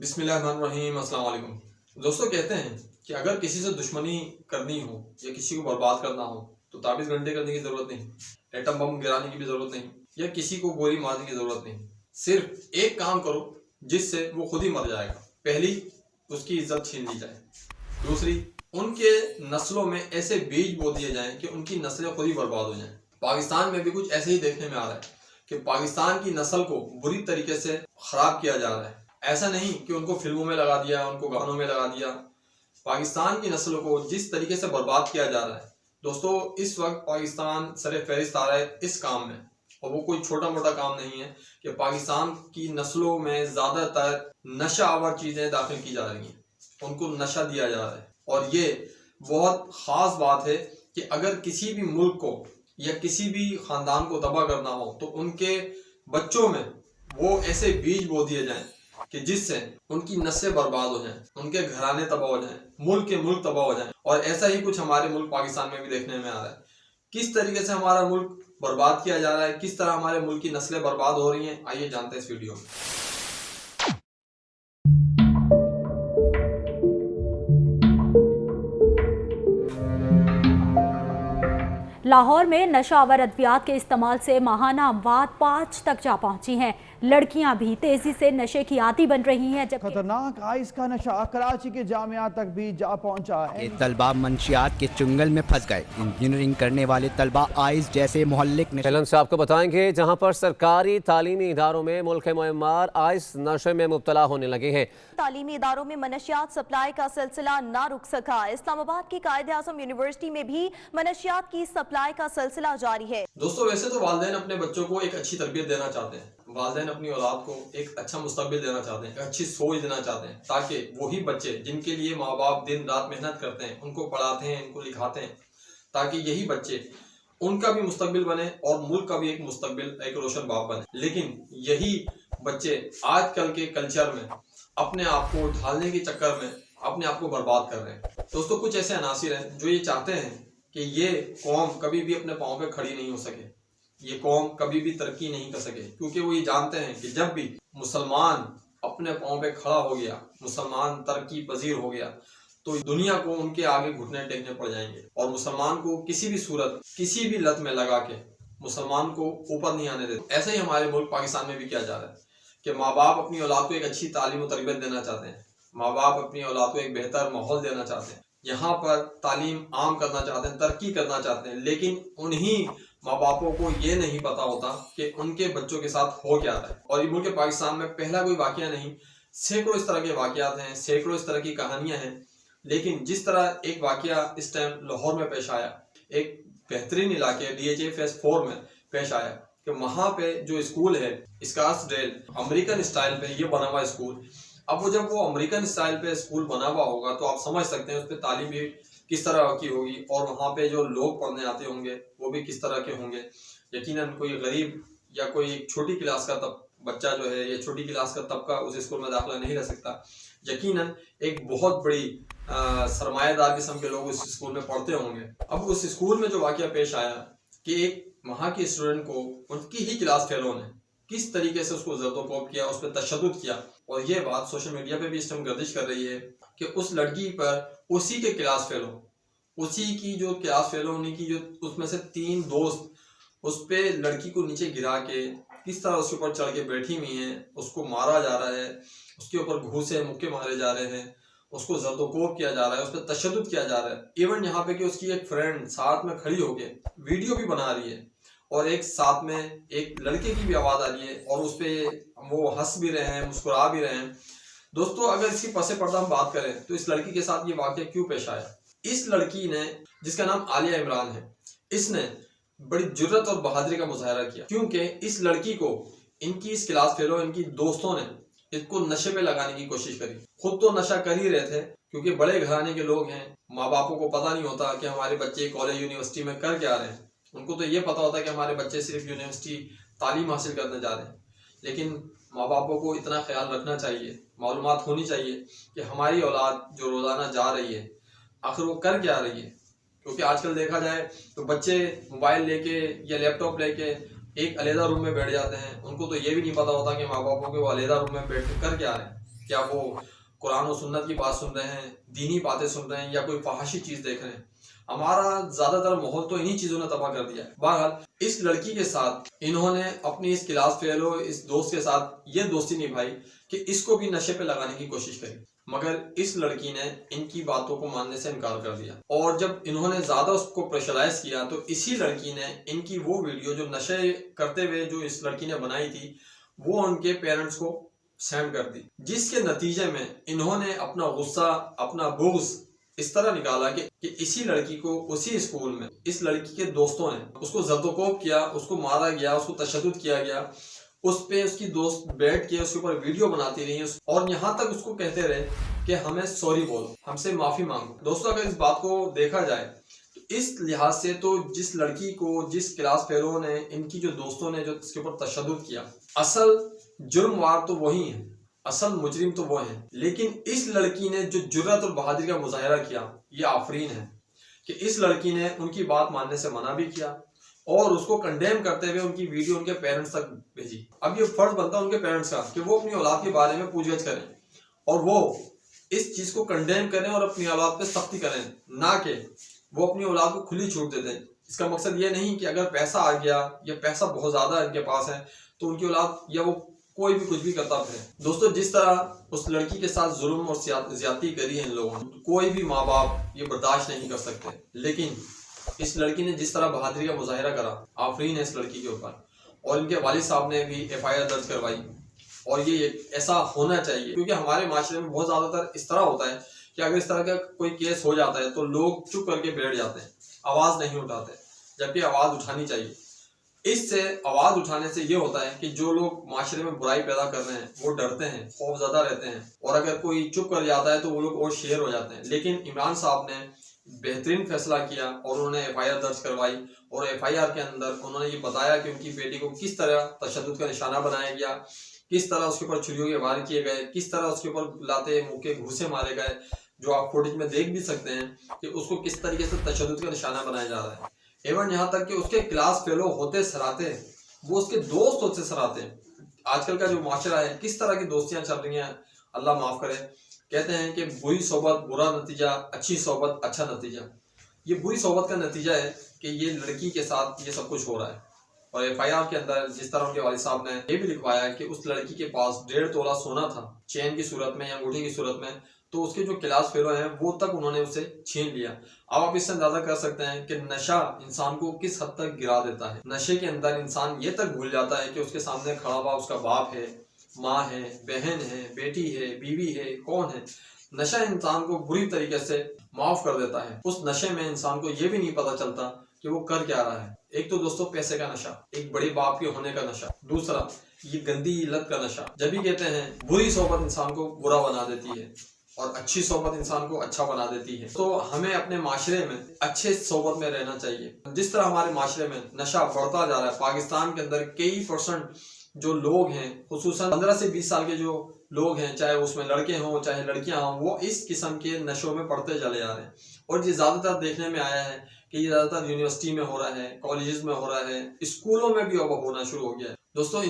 بسم اللہ الرحمن الرحیم۔ السلام علیکم دوستوں، کہتے ہیں کہ اگر کسی سے دشمنی کرنی ہو یا کسی کو برباد کرنا ہو تو تعویذ گھنٹے کرنے کی ضرورت نہیں، ایٹم بم گرانے کی بھی ضرورت نہیں، یا کسی کو گولی مارنے کی ضرورت نہیں۔ صرف ایک کام کرو جس سے وہ خود ہی مر جائے گا۔ پہلی، اس کی عزت چھین لی جائے۔ دوسری، ان کے نسلوں میں ایسے بیج بو دیے جائیں کہ ان کی نسلیں خود ہی برباد ہو جائیں۔ پاکستان میں بھی کچھ ایسے ہی دیکھنے میں آ رہا ہے کہ پاکستان کی نسل کو بری طریقے سے خراب کیا جا رہا ہے۔ ایسا نہیں کہ ان کو فلموں میں لگا دیا، ان کو گانوں میں لگا دیا۔ پاکستان کی نسلوں کو جس طریقے سے برباد کیا جا رہا ہے دوستو، اس وقت پاکستان سر فہرست آ رہا ہے اس کام میں، اور وہ کوئی چھوٹا موٹا کام نہیں ہے کہ پاکستان کی نسلوں میں زیادہ تر نشہ آور چیزیں داخل کی جا رہی ہیں، ان کو نشہ دیا جا رہا ہے۔ اور یہ بہت خاص بات ہے کہ اگر کسی بھی ملک کو یا کسی بھی خاندان کو تباہ کرنا ہو تو ان کے بچوں میں وہ ایسے بیج بو دیے جائیں کہ جس سے ان کی نسلیں برباد ہو جائیں، ان کے گھرانے تباہ ہو جائیں، ملک کے ملک تباہ ہو جائیں۔ اور ایسا ہی کچھ ہمارے ملک پاکستان میں بھی دیکھنے میں آ رہا ہے۔ کس طریقے سے ہمارا ملک برباد کیا جا رہا ہے، کس طرح ہمارے ملک کی نسلیں برباد ہو رہی ہیں، آئیے جانتے ہیں اس ویڈیو میں۔ لاہور میں نشہ آور ادویات کے استعمال سے ماہانہ اموات 5 تک جا پہنچی ہیں۔ لڑکیاں بھی تیزی سے نشے کی عادی بن رہی ہیں، جبکہ خطرناک آئس کا نشہ کراچی کے جامعات تک بھی جا پہنچا ہے۔ یہ طلبہ منشیات کے چنگل میں پھنس گئے۔ انجینئرنگ کرنے والے طلبہ آئس جیسے مہلک چلن سے آپ کو بتائیں گے جہاں پر سرکاری تعلیمی اداروں میں ملک معمار آئس نشے میں مبتلا ہونے لگے ہیں۔ تعلیمی اداروں میں منشیات سپلائی کا سلسلہ نہ رک سکا۔ اسلام آباد کی قائد اعظم یونیورسٹی میں بھی منشیات کی سپلائی کا سلسلہ جاری ہے۔ دوستو، ویسے تو والدین اپنے بچوں کو ایک اچھی تربیت دینا چاہتے ہیں، والدین اپنی اولاد کو ایک اچھا مستقبل دینا چاہتے ہیں، ایک اچھی سوچ دینا چاہتے ہیں، تاکہ وہی بچے جن کے لیے ماں باپ دن رات محنت کرتے ہیں، ان کو پڑھاتے ہیں، ان کو لکھاتے ہیں، تاکہ یہی بچے ان کا بھی مستقبل بنے اور ملک کا بھی ایک مستقبل، ایک روشن باپ بنے۔ لیکن یہی بچے آج کل کے کلچر میں اپنے آپ کو ڈھالنے کے چکر میں اپنے آپ کو برباد کر رہے ہیں۔ دوستو، کچھ ایسے عناصر ہیں جو یہ چاہتے ہیں کہ یہ قوم کبھی بھی اپنے پاؤں پہ کھڑی نہیں ہو سکے، یہ قوم کبھی بھی ترقی نہیں کر سکے، کیونکہ وہ یہ جانتے ہیں کہ جب بھی مسلمان اپنے پاؤں پہ کھڑا ہو گیا، مسلمان ترقی پذیر ہو گیا، تو دنیا کو ان کے آگے گھٹنے ٹیکنے پڑ جائیں گے، اور مسلمان کو کسی بھی صورت، کسی بھی لت میں لگا کے مسلمان کو اوپر نہیں آنے دیتے۔ ایسا ہی ہمارے ملک پاکستان میں بھی کیا جا رہا ہے کہ ماں باپ اپنی اولاد کو ایک اچھی تعلیم و تربیت دینا چاہتے ہیں، ماں باپ اپنی اولاد کو ایک بہتر ماحول دینا چاہتے ہیں، یہاں پر تعلیم عام کرنا چاہتے ہیں، ترقی کرنا چاہتے ہیں، لیکن انہی ماں باپوں کو یہ نہیں پتا ہوتا کہ ان کے بچوں کے ساتھ ہو کیا رہا ہے۔ اور یہ ملک پاکستان میں پہلا کوئی واقعہ نہیں، سینکڑوں اس طرح کے واقعات ہیں، سینکڑوں اس طرح کی کہانیاں ہیں۔ لیکن جس طرح ایک واقعہ اس ٹائم لاہور میں پیش آیا، ایک بہترین علاقے DHA فیز 4 میں پیش آیا کہ وہاں پہ جو اسکول ہے اسکارسڈیل، امریکن اسٹائل پہ یہ بنا ہوا اسکول، اب وہ جب وہ امریکن اسٹائل پہ اسکول بنا ہوا ہوگا تو آپ سمجھ سکتے ہیں اس پہ تعلیم بھی کس طرح کی ہوگی، اور وہاں پہ جو لوگ پڑھنے آتے ہوں گے وہ بھی کس طرح کے ہوں گے۔ یقیناً کوئی غریب یا کوئی چھوٹی کلاس کا بچہ جو ہے یا چھوٹی کلاس کا طبقہ اس اسکول میں داخلہ نہیں رہ سکتا۔ یقیناً ایک بہت بڑی سرمایہ دار قسم کے لوگ اس اسکول میں پڑھتے ہوں گے۔ اب اس اسکول میں جو واقعہ پیش آیا کہ ایک وہاں کی اسٹوڈنٹ کو ان کی ہی کلاس فیلو نے کس طریقے سے اس کو زد و کوب کیا، اس پہ تشدد کیا، اور یہ بات سوشل میڈیا پہ بھی اس ٹائم گردش کر رہی ہے کہ اس لڑکی پر اسی کے کلاس فیلو، اسی کی جو کلاس فیلو ہونے کی جو اس میں سے 3 دوست اس پہ لڑکی کو نیچے گرا کے کس طرح اس کے اوپر چڑھ کے بیٹھی ہوئی ہیں، اس کو مارا جا رہا ہے، اس کے اوپر گھوسے مکے مارے جا رہے ہیں، اس کو زد و کوب کیا جا رہا ہے، اس پہ تشدد کیا جا رہا ہے۔ ایون یہاں پہ کہ اس کی ایک فرینڈ ساتھ میں کھڑی ہو کے ویڈیو بھی بنا رہی ہے، اور ایک ساتھ میں ایک لڑکے کی بھی آواز آ رہی ہے، اور اس پہ وہ ہنس بھی رہے ہیں، مسکرا بھی رہے ہیں۔ دوستو، اگر اس کی پس پردہ ہم بات کریں تو اس لڑکی کے ساتھ یہ واقعہ کیوں پیش آیا؟ اس لڑکی نے، جس کا نام عالیہ عمران ہے، اس نے بڑی جرت اور بہادری کا مظاہرہ کیا، کیونکہ اس لڑکی کو ان کی اس کلاس فیلو، ان کی دوستوں نے اس کو نشے پہ لگانے کی کوشش کری۔ خود تو نشہ کر ہی رہے تھے کیونکہ بڑے گھرانے کے لوگ ہیں، ماں باپوں کو پتہ نہیں ہوتا کہ ہمارے بچے کالج یونیورسٹی میں کر کے آ رہے ہیں، ان کو تو یہ پتا ہوتا ہے کہ ہمارے بچے صرف یونیورسٹی تعلیم حاصل کرنے جا رہے ہیں۔ لیکن ماں باپوں کو اتنا خیال رکھنا چاہیے، معلومات ہونی چاہیے کہ ہماری اولاد جو روزانہ جا رہی ہے آخر وہ کر کے آ رہی ہے، کیونکہ آج کل دیکھا جائے تو بچے موبائل لے کے یا لیپ ٹاپ لے کے ایک علیحدہ روم میں بیٹھ جاتے ہیں، ان کو تو یہ بھی نہیں پتا ہوتا کہ ماں باپوں کے وہ علیحدہ روم میں بیٹھ کے کر کے آ رہے ہیں۔ کیا وہ قرآن و سنت کی بات سن رہے ہیں, دینی باتیں سن رہے ہیں, یا کوئی فحاشی چیز دیکھ رہے ہیں. ہمارا زیادہ تر ماحول تو انہی چیزوں نے تباہ کر دیا ہے. بہرحال اس لڑکی کے ساتھ انہوں نے اپنی اس کلاس فیلو اس دوست کے ساتھ یہ دوستی نبھائی کہ اس کو بھی نشے پہ لگانے کی کوشش کری, مگر اس لڑکی نے ان کی باتوں کو ماننے سے انکار کر دیا. اور جب انہوں نے زیادہ اس کو پریشرائز کیا تو اسی لڑکی نے ان کی وہ ویڈیو جو نشے کرتے ہوئے جو اس لڑکی نے بنائی تھی وہ ان کے پیرنٹس کو سینڈ کر دی, جس کے نتیجے میں انہوں نے اپنا غصہ, اپنا بغض اس طرح نکالا کہ اسی لڑکی کو اسی اسکول میں اس لڑکی کے دوستوں نے اس کو زد و کوب کیا, اس کو مارا گیا, اس کو تشدد کیا گیا. اس پہ اس کی دوست بیٹھ کے اس کے اوپر ویڈیو بناتی رہی اور یہاں تک اس کو کہتے رہے کہ ہمیں سوری بولو, ہم سے معافی مانگو. دوستوں اگر اس بات کو دیکھا جائے تو اس لحاظ سے تو جس لڑکی کو جس کلاس فیلو نے ان کی جو دوستوں نے جو اس کے اوپر تشدد کیا, اصل جرم وار تو وہی ہیں, اصل مجرم تو وہ ہیں. لیکن اس لڑکی نے جو جرأت اور بہادری کا مظاہرہ کیا یہ آفرین ہے کہ اس لڑکی نے ان کی بات ماننے سے منع بھی کیا اور اس کو کنڈیم کرتے ہوئے ان کی ویڈیو ان کے پیرنٹس تک بھیجی. اب یہ فرض بنتا ہے ان کے پیرنٹس کا کہ وہ اپنی اولاد کے بارے میں پوچھ گچھ کریں اور وہ اس چیز کو کنڈیم کریں اور اپنی اولاد پہ سختی کریں, نہ کہ وہ اپنی اولاد کو کھلی چھوٹ دے دیں. اس کا مقصد یہ نہیں کہ اگر پیسہ آ گیا یا پیسہ بہت زیادہ ان کے پاس ہے تو ان کی اولاد یا وہ کوئی بھی کچھ بھی کرتا پھرے. دوستو جس طرح اس لڑکی کے ساتھ ظلم اور زیادتی کری ہے ان لوگوں نے, کوئی بھی ماں باپ یہ برداشت نہیں کر سکتے. لیکن اس لڑکی نے جس طرح بہادری کا مظاہرہ کرا, آفرین ہے اس لڑکی کے اوپر. اور ان کے والد صاحب نے بھی FIR درج کروائی اور یہ ایسا ہونا چاہیے, کیونکہ ہمارے معاشرے میں بہت زیادہ تر اس طرح ہوتا ہے کہ اگر اس طرح کا کوئی کیس ہو جاتا ہے تو لوگ چپ کر کے بیٹھ جاتے ہیں, آواز نہیں اٹھاتے, جبکہ آواز اٹھانی چاہیے. اس سے آواز اٹھانے سے یہ ہوتا ہے کہ جو لوگ معاشرے میں برائی پیدا کر رہے ہیں وہ ڈرتے ہیں, خوف زدہ رہتے ہیں, اور اگر کوئی چپ کر جاتا ہے تو وہ لوگ اور شیر ہو جاتے ہیں. لیکن عمران صاحب نے بہترین فیصلہ کیا اور انہوں نے FIR درج کروائی اور FIR کے اندر انہوں نے یہ بتایا کہ ان کی بیٹی کو کس طرح تشدد کا نشانہ بنایا گیا, کس طرح اس کے اوپر چھریوں کے وار کیے گئے, کس طرح اس کے اوپر لاتے منہ کے گھوسے مارے گئے, جو آپ فوٹیج میں دیکھ بھی سکتے ہیں کہ اس کو کس طریقے سے تشدد کا نشانہ بنایا جا رہا ہے. ایون یہاں تک کہ اس کے کلاس فیلو ہوتے سراتے وہ اس کے دوست ہوتے سراتے. آج کل کا جو معاشرہ ہے کس طرح کی دوستیاں چل رہی ہیں, اللہ معاف کرے. کہتے ہیں کہ بری صحبت برا نتیجہ, اچھی صحبت اچھا نتیجہ. یہ بری صحبت کا نتیجہ ہے کہ یہ لڑکی کے ساتھ یہ سب کچھ ہو رہا ہے. اور FIR کے اندر جس طرح ان کے والد صاحب نے یہ بھی لکھوایا کہ اس لڑکی کے پاس 1.5 تولہ سونا تھا, چین کی صورت میں یا انگوٹھی کی صورت میں, تو اس کے جو کلاس فیلو ہیں وہ تک انہوں نے اسے چھین لیا. اب آپ اس سے اندازہ کر سکتے ہیں کہ نشہ انسان کو کس حد تک گرا دیتا ہے. نشے کے اندر انسان یہ تک بھول جاتا ہے کہ اس کے سامنے کھڑا ہوا اس کا باپ ہے, ماں ہے, بہن ہے, بیٹی ہے, بیوی ہے, کون ہے. نشہ انسان کو بری طریقے سے معاف کر دیتا ہے. اس نشے میں انسان کو یہ بھی نہیں پتا چلتا کہ وہ کر کیا رہا ہے. ایک تو دوستو پیسے کا نشہ, ایک بڑے باپ کے ہونے کا نشہ, دوسرا یہ گندی لت کا نشہ. جب بھی کہتے ہیں بری صحبت انسان کو برا بنا دیتی ہے اور اچھی صحبت انسان کو اچھا بنا دیتی ہے, تو ہمیں اپنے معاشرے میں اچھے صحبت میں رہنا چاہیے. جس طرح ہمارے معاشرے میں نشہ بڑھتا جا رہا ہے, پاکستان کے اندر کئی % جو لوگ ہیں, خصوصاً 15 سے 20 سال کے جو لوگ ہیں, چاہے اس میں لڑکے ہوں چاہے لڑکیاں ہوں, وہ اس قسم کے نشوں میں پڑتے چلے جا رہے ہیں. اور یہ زیادہ تر دیکھنے میں آیا ہے کہ یہ زیادہ تر یونیورسٹی میں ہو رہا ہے, کالجز میں ہو رہا ہے, اسکولوں میں بھی اب ہونا شروع ہو گیا ہے. دوستو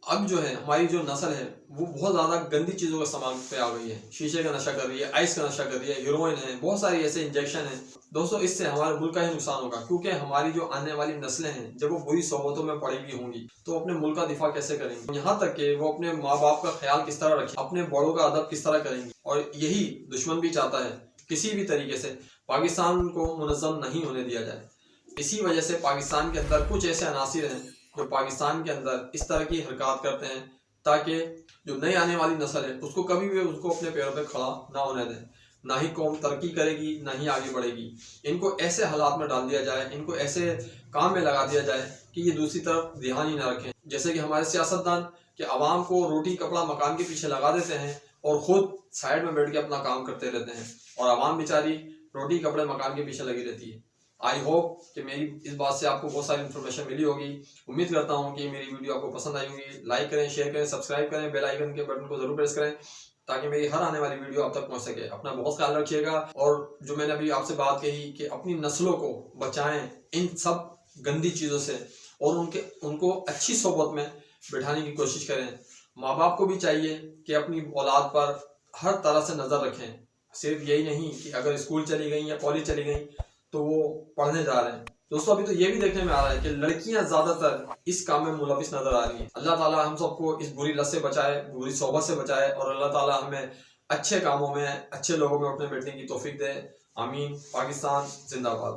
اب جو ہے ہماری جو نسل ہے وہ بہت زیادہ گندی چیزوں کا استعمال پہ آ گئی ہے. شیشے کا نشہ کر رہی ہے, آئس کا نشہ کر رہی ہے, ہیروئن ہے, بہت ساری ایسے انجیکشن ہیں. دوستو اس سے ہمارے ملک کا ہی نقصان ہوگا, کیونکہ ہماری جو آنے والی نسلیں ہیں جب وہ بری صحبتوں میں پڑی ہوئی ہوں گی تو اپنے ملک کا دفاع کیسے کریں گی, یہاں تک کہ وہ اپنے ماں باپ کا خیال کس طرح رکھیں, اپنے بڑوں کا ادب کس طرح کریں گی. اور یہی دشمن بھی چاہتا ہے کسی بھی طریقے سے پاکستان کو منظم نہیں ہونے دیا جائے. اسی وجہ سے پاکستان کے اندر کچھ ایسے عناصر ہیں جو پاکستان کے اندر اس طرح کی حرکات کرتے ہیں تاکہ جو نئی آنے والی نسل ہے اس کو کبھی بھی اس کو اپنے پیروں پہ کھڑا نہ ہونے دیں. نہ ہی قوم ترقی کرے گی نہ ہی آگے بڑھے گی. ان کو ایسے حالات میں ڈال دیا جائے, ان کو ایسے کام میں لگا دیا جائے کہ یہ دوسری طرف دھیان ہی نہ رکھیں. جیسے کہ ہمارے سیاستدان کہ عوام کو روٹی کپڑا مکان کے پیچھے لگا دیتے ہیں اور خود سائڈ میں بیٹھ کے اپنا کام کرتے رہتے ہیں, اور عوام بیچاری روٹی کپڑے مکان کے پیچھے لگی رہتی ہے. آئی ہوپ کہ میری اس بات سے آپ کو بہت ساری انفارمیشن ملی ہوگی. امید کرتا ہوں کہ میری ویڈیو آپ کو پسند آئی ہوگی. لائک کریں, شیئر کریں, سبسکرائب کریں, بیل آئیکن کے بٹن کو ضرور پریس کریں تاکہ میری ہر آنے والی ویڈیو آپ تک پہنچ سکے. اپنا بہت خیال رکھیے گا, اور جو میں نے ابھی آپ سے بات کہی کہ اپنی نسلوں کو بچائیں ان سب گندی چیزوں سے اور ان کو اچھی صحبت میں بٹھانے کی کوشش کریں. ماں باپ کو بھی چاہیے کہ اپنی اولاد پر ہر طرح سے نظر رکھیں. صرف یہی نہیں کہ اگر اسکول چلی گئیں یا کالج چلی گئیں تو وہ پڑھنے جا رہے ہیں. دوستوں ابھی تو یہ بھی دیکھنے میں آ رہا ہے کہ لڑکیاں زیادہ تر اس کام میں ملوث نظر آ رہی ہیں. اللہ تعالیٰ ہم سب کو اس بری لت سے بچائے, بری صحبت سے بچائے, اور اللہ تعالیٰ ہمیں اچھے کاموں میں, اچھے لوگوں میں اپنے بیٹھنے کی توفیق دے. آمین. پاکستان زندہ باد.